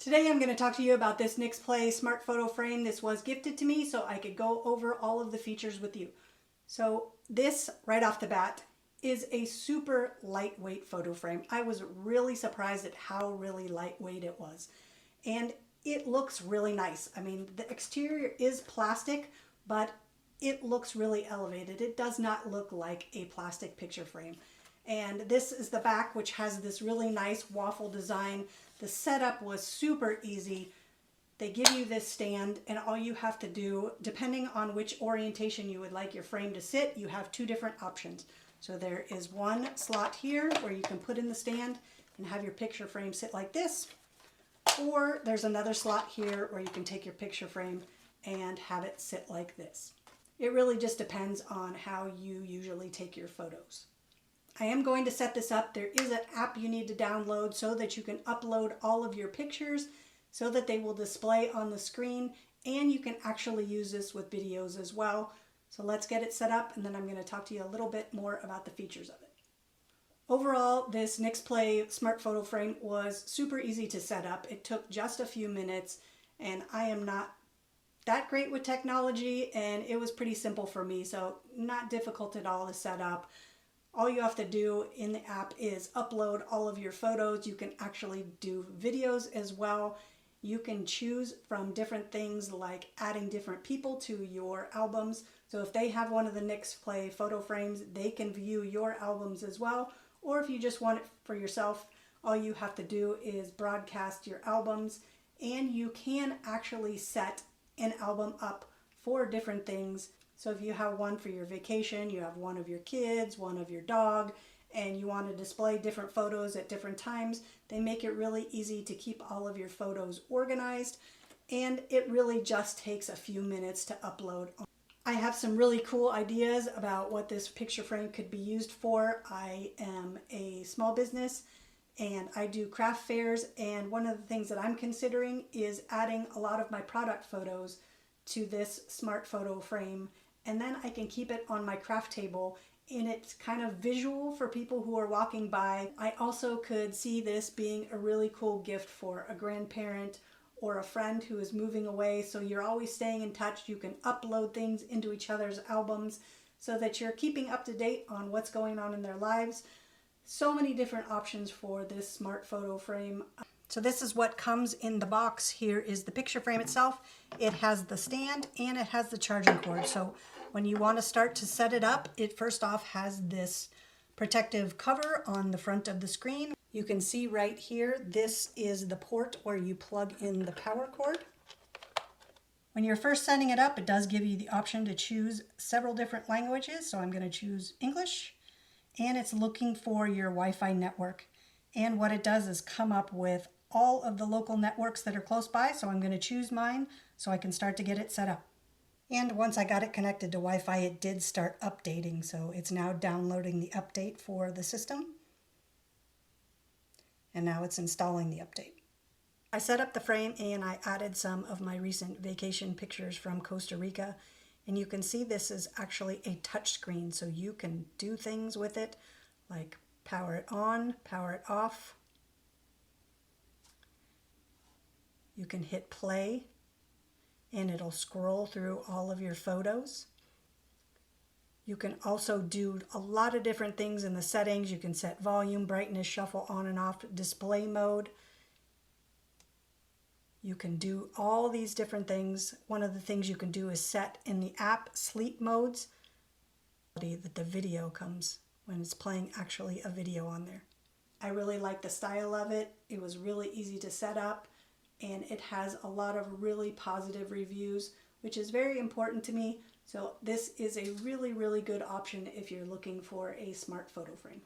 Today I'm going to talk to you about this Nixplay smart photo frame. This was gifted to me so I could go over all of the features with you. So this, right off the bat, is a super lightweight photo frame. I was really surprised at how really lightweight it was. And it looks really nice. I mean, the exterior is plastic, but it looks really elevated. It does not look like a plastic picture frame. And this is the back, which has this really nice waffle design. The setup was super easy. They give you this stand, and all you have to do, depending on which orientation you would like your frame to sit, you have two different options. So there is one slot here where you can put in the stand and have your picture frame sit like this. Or there's another slot here where you can take your picture frame and have it sit like this. It really just depends on how you usually take your photos. I am going to set this up. There is an app you need to download so that you can upload all of your pictures so that they will display on the screen, and you can actually use this with videos as well. So let's get it set up, and then I'm going to talk to you a little bit more about the features of it. Overall, this Nixplay smart photo frame was super easy to set up. It took just a few minutes, and I am not that great with technology, and it was pretty simple for me, so not difficult at all to set up. All you have to do in the app is upload all of your photos. You can actually do videos as well. You can choose from different things like adding different people to your albums. So if they have one of the Nixplay photo frames, they can view your albums as well. Or if you just want it for yourself, all you have to do is broadcast your albums, and you can actually set an album up for different things. So if you have one for your vacation, you have one of your kids, one of your dog, and you want to display different photos at different times, they make it really easy to keep all of your photos organized, and it really just takes a few minutes to upload. I have some really cool ideas about what this picture frame could be used for. I am a small business and I do craft fairs, and one of the things that I'm considering is adding a lot of my product photos to this smart photo frame, and then I can keep it on my craft table, and it's kind of visual for people who are walking by. I also could see this being a really cool gift for a grandparent or a friend who is moving away, so you're always staying in touch. You can upload things into each other's albums so that you're keeping up to date on what's going on in their lives. So many different options for this smart photo frame. So this is what comes in the box. Here is the picture frame itself. It has the stand and it has the charging cord. So when you want to start to set it up, it first off has this protective cover on the front of the screen. You can see right here, this is the port where you plug in the power cord. When you're first setting it up, it does give you the option to choose several different languages. So I'm going to choose English, and it's looking for your Wi-Fi network. And what it does is come up with all of the local networks that are close by, so I'm going to choose mine so I can start to get it set up. And once I got it connected to Wi-Fi, it did start updating, so it's now downloading the update for the system. And now it's installing the update. I set up the frame and I added some of my recent vacation pictures from Costa Rica, and you can see this is actually a touch screen, so you can do things with it like power it on, power it off. You can hit play and it'll scroll through all of your photos. You can also do a lot of different things in the settings. You can set volume, brightness, shuffle on and off, display mode. You can do all these different things. One of the things you can do is set in the app sleep modes that the video comes when it's playing actually a video on there. I really like the style of it. It was really easy to set up, and it has a lot of really positive reviews, which is very important to me. So this is a really, really good option if you're looking for a smart photo frame.